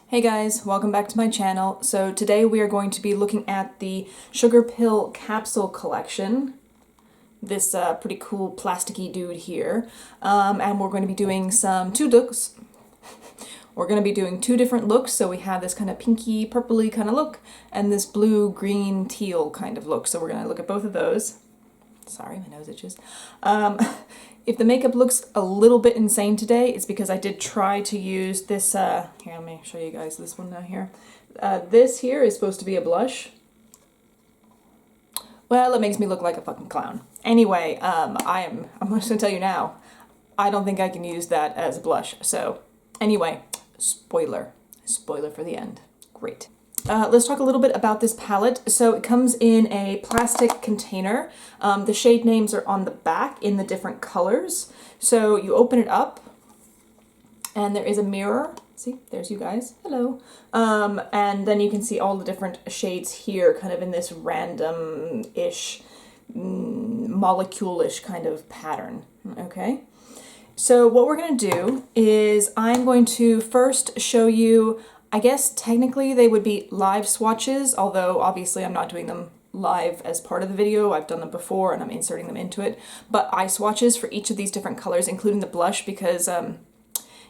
Hey guys, welcome back to my channel. So today we are going to be looking at the SUGARPILL capsule collection. This pretty cool plasticky dude here. And we're going to be doing two looks. We're going to be doing two different looks. So we have this kind of pinky purpley kind of look and this blue green teal kind of look. So we're going to look at both of those. Sorry, my nose itches. If the makeup looks a little bit insane today, it's because I did try to use this, here, let me show you guys this one down here. This here is supposed to be a blush. Well, it makes me look like a fucking clown. Anyway, I'm just gonna tell you now, I don't think I can use that as a blush. So, anyway, spoiler for the end. Great. Let's talk a little bit about this palette. So it comes in a plastic container. The shade names are on the back in the different colors. So you open it up and there is a mirror. See, there's you guys. Hello. And then you can see all the different shades here, kind of in this random-ish, molecule-ish kind of pattern. Okay. So what we're going to do is I'm going to first show you, I guess technically they would be live swatches, although obviously I'm not doing them live as part of the video. I've done them before and I'm inserting them into it. But eye swatches for each of these different colors, including the blush, because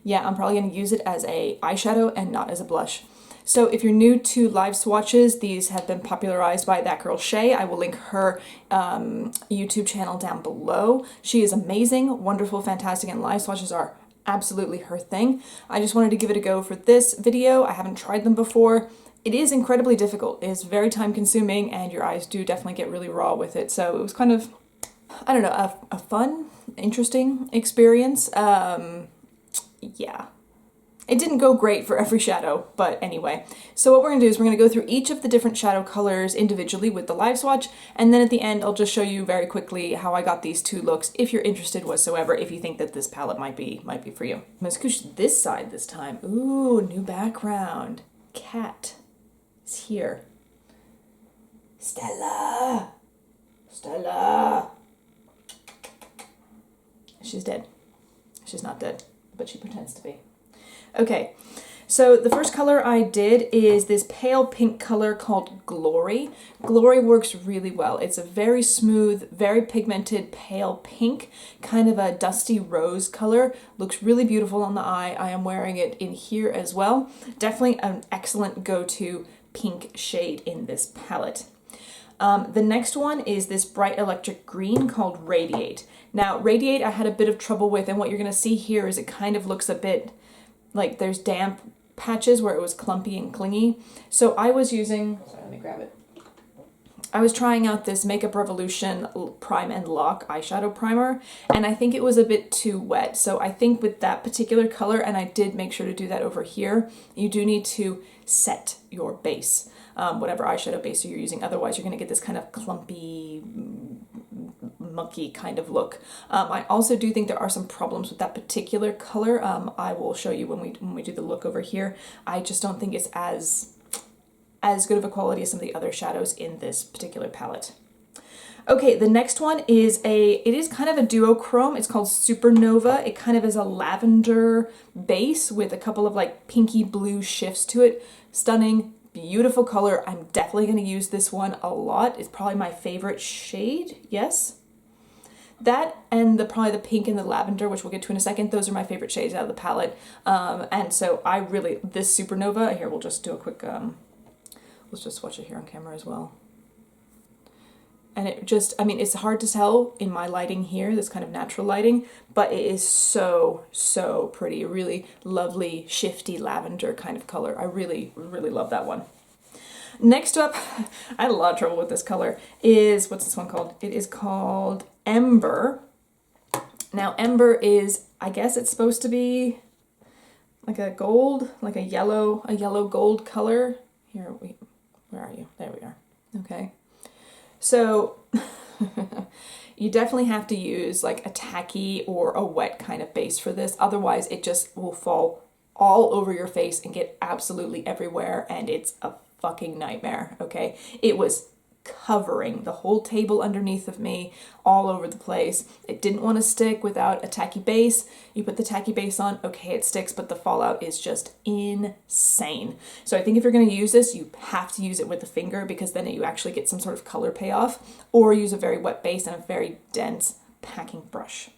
yeah, I'm probably going to use it as a eyeshadow and not as a blush. So if you're new to live swatches, these have been popularized by that girl Shae. I will link her YouTube channel down below. She is amazing, wonderful, fantastic, and live swatches are absolutely her thing. I just wanted to give it a go for this video. I haven't tried them before. It is incredibly difficult. It is very time consuming and your eyes do definitely get really raw with it. So it was kind of, I don't know, a fun, interesting experience. Yeah. It didn't go great for every shadow, but anyway. So what we're going to do is we're going to go through each of the different shadow colors individually with the live swatch, and then at the end I'll just show you very quickly how I got these two looks if you're interested whatsoever, if you think that this palette might be for you. I'm going to scooch this side this time. Ooh, new background. Cat is here. Stella! Stella! She's dead. She's not dead, but she pretends to be. Okay, so the first color I did is this pale pink color called Glory. Glory works really well. It's a very smooth, very pigmented pale pink, kind of a dusty rose color. Looks really beautiful on the eye. I am wearing it in here as well. Definitely an excellent go-to pink shade in this palette. The next one is this bright electric green called Radiate. Now, Radiate I had a bit of trouble with, and what you're going to see here is it kind of looks a bit like there's damp patches where it was clumpy and clingy. So I was using, sorry, let me grab it. I was trying out this Makeup Revolution Prime and Lock eyeshadow primer, and I think it was a bit too wet. So I think with that particular color, and I did make sure to do that over here, you do need to set your base, whatever eyeshadow base you're using. Otherwise, you're going to get this kind of clumpy, mucky kind of look. I also do think there are some problems with that particular color. I will show you when we do the look over here. I just don't think it's as good of a quality as some of the other shadows in this particular palette. Okay, the next one is it is kind of a duochrome. It's called Supernova. It kind of is a lavender base with a couple of like pinky blue shifts to it. Stunning, beautiful color. I'm definitely going to use this one a lot. It's probably my favorite shade. Yes. That and probably the pink and the lavender, which we'll get to in a second, those are my favorite shades out of the palette. And so I really, this Supernova, here we'll just do a quick, let's just swatch it here on camera as well. And it just, I mean, it's hard to tell in my lighting here, this kind of natural lighting, but it is so, so pretty. Really lovely, shifty lavender kind of color. I really, really love that one. Next up, I had a lot of trouble with this color, is, what's this one called? It is called Ember. Now Ember is, I guess it's supposed to be like a gold, like a yellow gold color. Here, where are you? There we are. Okay. So you definitely have to use like a tacky or a wet kind of base for this. Otherwise it just will fall all over your face and get absolutely everywhere, and it's a fucking nightmare. Okay. It was covering the whole table underneath of me, all over the place. It didn't want to stick without a tacky base. You put the tacky base on, okay, it sticks, but the fallout is just insane. So I think if you're going to use this, you have to use it with the finger, because then you actually get some sort of color payoff, or use a very wet base and a very dense packing brush.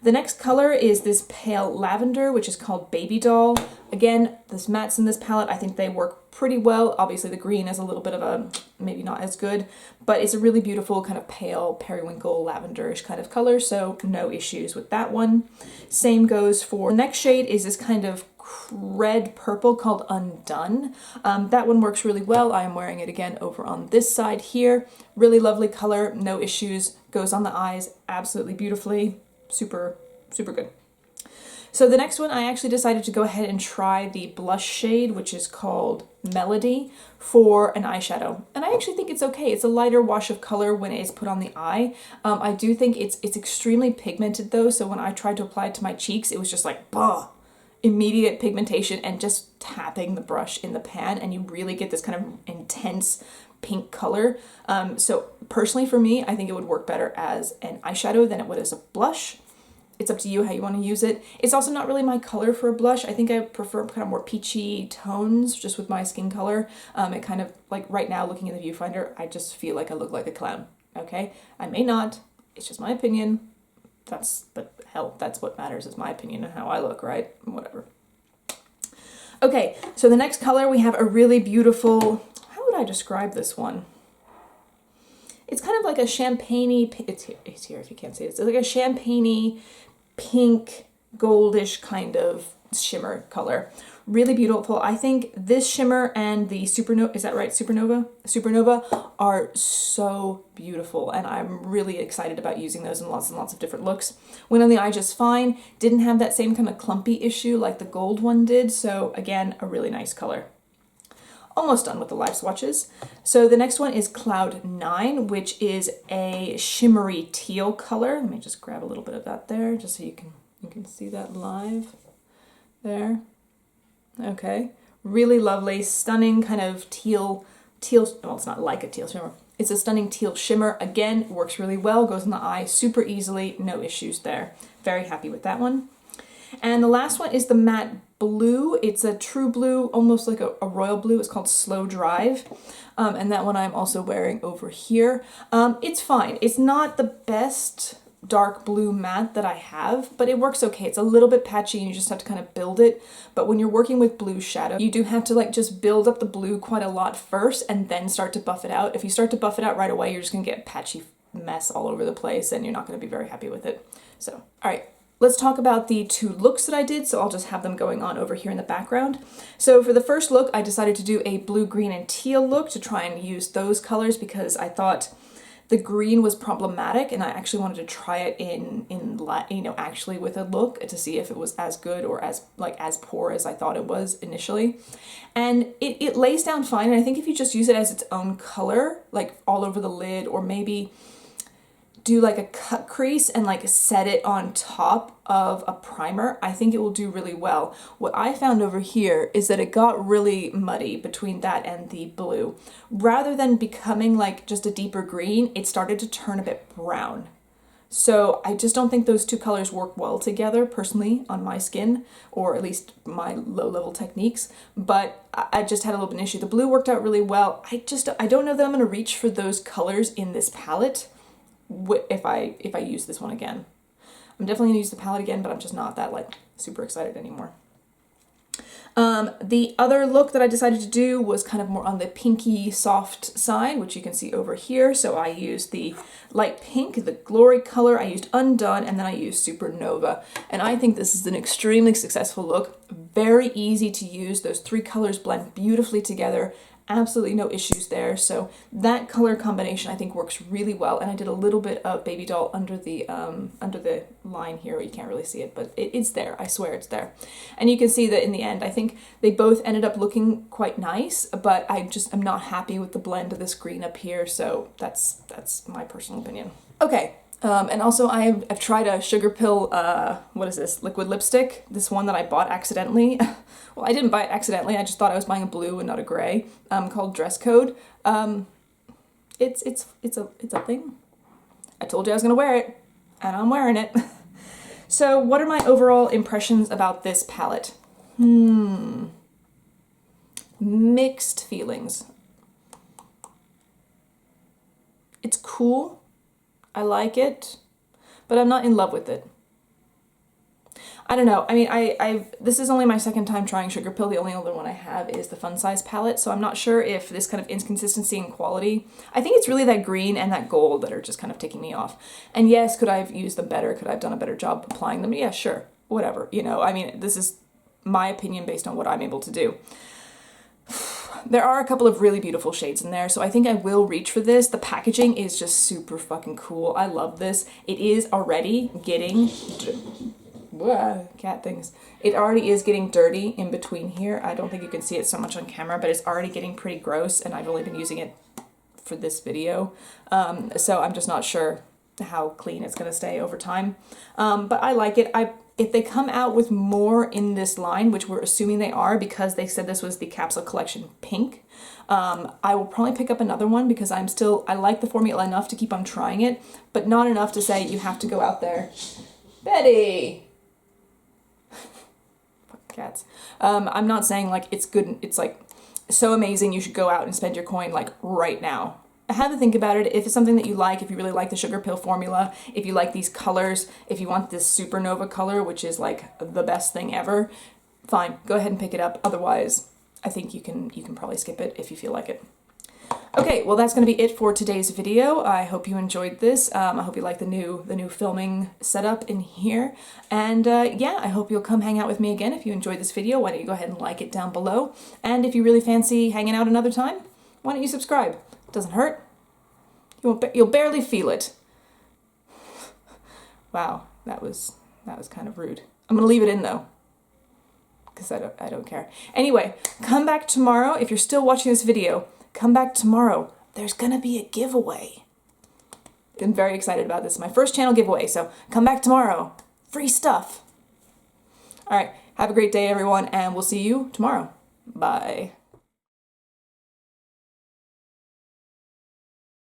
The next color is this pale lavender, which is called Baby Doll. Again, this mattes in this palette, I think they work pretty well. Obviously the green is a little bit of a, maybe not as good, but it's a really beautiful kind of pale periwinkle lavenderish kind of color, so no issues with that one. Same goes for the next shade, is this kind of red purple called Undone. That one works really well. I am wearing it again over on this side here. Really lovely color, no issues, goes on the eyes absolutely beautifully. Super, super good. So the next one, I actually decided to go ahead and try the blush shade, which is called Melody, for an eyeshadow. And I actually think it's okay. It's a lighter wash of color when it is put on the eye. I do think it's extremely pigmented though, so when I tried to apply it to my cheeks, it was just like, bah! Immediate pigmentation and just tapping the brush in the pan, and you really get this kind of intense pink color. So personally for me, I think it would work better as an eyeshadow than it would as a blush. It's up to you how you want to use it. It's also not really my color for a blush. I think I prefer kind of more peachy tones just with my skin color. It kind of, like right now looking in the viewfinder, I just feel like I look like a clown, okay? I may not, it's just my opinion. But hell, that's what matters, is my opinion and how I look, right? Whatever. Okay, so the next color, we have a really beautiful, how would I describe this one? It's kind of like a champagne-y, it's here if you can't see it. It's like a champagne-y, pink, goldish kind of shimmer color. Really beautiful. I think this shimmer and the Supernova, is that right? Supernova are so beautiful, and I'm really excited about using those in lots and lots of different looks. Went on the eye just fine. Didn't have that same kind of clumpy issue like the gold one did, so again, a really nice color. Almost done with the live swatches. So the next one is Cloud 9, which is a shimmery teal color. Let me just grab a little bit of that there, just so you can see that live there. Okay, really lovely, stunning kind of teal, well, it's not like a teal shimmer. It's a stunning teal shimmer. Again, works really well, goes in the eye super easily, no issues there. Very happy with that one. And the last one is the matte blue. It's a true blue, almost like a royal blue. It's called Slow Drive. And that one I'm also wearing over here. It's fine. It's not the best dark blue matte that I have, but it works okay. It's a little bit patchy and you just have to kind of build it. But when you're working with blue shadow, you do have to like just build up the blue quite a lot first and then start to buff it out. If you start to buff it out right away, you're just gonna get a patchy mess all over the place and you're not gonna be very happy with it. So, all right. Let's talk about the two looks that I did, so I'll just have them going on over here in the background. So for the first look, I decided to do a blue, green, and teal look to try and use those colors because I thought the green was problematic and I actually wanted to try it actually with a look to see if it was as good or as poor as I thought it was initially. And it lays down fine, and I think if you just use it as its own color, like all over the lid, or maybe do like a cut crease and like set it on top of a primer, I think it will do really well. What I found over here is that it got really muddy between that and the blue. Rather than becoming like just a deeper green, it started to turn a bit brown. So I just don't think those two colors work well together personally on my skin, or at least my low-level techniques, but I just had a little bit of an issue. The blue worked out really well. I don't know that I'm gonna reach for those colors in this palette if I use this one again. I'm definitely gonna use the palette again, but I'm just not that like super excited anymore. The other look that I decided to do was kind of more on the pinky soft side, which you can see over here. So I used the light pink, the Glory color, I used Undone, and then I used Supernova. And I think this is an extremely successful look. Very easy to use. Those three colors blend beautifully together. Absolutely no issues there. So that color combination I think works really well. And I did a little bit of Baby Doll under the line here. You can't really see it, but it's there. I swear it's there. And you can see that in the end, I think they both ended up looking quite nice, but I'm not happy with the blend of this green up here. So that's my personal opinion. Okay. And also I've tried a Sugarpill, what is this, liquid lipstick, this one that I bought accidentally. Well, I didn't buy it accidentally, I just thought I was buying a blue and not a gray, called Dress Code. it's a thing. I told you I was gonna wear it, and I'm wearing it. So what are my overall impressions about this palette? Mixed feelings. It's cool. I like it, but I'm not in love with it. I don't know. I mean, this is only my second time trying Sugarpill. The only other one I have is the Fun Size palette, so I'm not sure if this kind of inconsistency in quality. I think it's really that green and that gold that are just kind of ticking me off. And yes, could I have used them better? Could I have done a better job applying them? Yeah, sure. Whatever. You know, I mean, this is my opinion based on what I'm able to do. There are a couple of really beautiful shades in there, so I think I will reach for this. The packaging is just super fucking cool. I love this. It is already getting... cat things. It already is getting dirty in between here. I don't think you can see it so much on camera, but it's already getting pretty gross, and I've only been using it for this video. So I'm just not sure how clean it's going to stay over time. But I like it. If they come out with more in this line, which we're assuming they are because they said this was the capsule collection pink, I will probably pick up another one because I like the formula enough to keep on trying it, but not enough to say you have to go out there. Betty! Fucking cats. I'm not saying like it's good, it's like so amazing you should go out and spend your coin like right now. Have to think about it. If it's something that you like, if you really like the Sugarpill formula, if you like these colors, if you want this Supernova color, which is like the best thing ever, fine, go ahead and pick it up. Otherwise, I think you can probably skip it if you feel like it. Okay, well that's going to be it for today's video. I hope you enjoyed this. I hope you like the new filming setup in here. And yeah, I hope you'll come hang out with me again. If you enjoyed this video, why don't you go ahead and like it down below. And if you really fancy hanging out another time, why don't you subscribe? It doesn't hurt. You'll barely feel it. Wow, that was kind of rude. I'm gonna leave it in though, because I don't care. Anyway, come back tomorrow. If you're still watching this video, come back tomorrow. There's gonna be a giveaway. I'm very excited about this. My first channel giveaway, so come back tomorrow. Free stuff. All right, have a great day, everyone, and we'll see you tomorrow. Bye.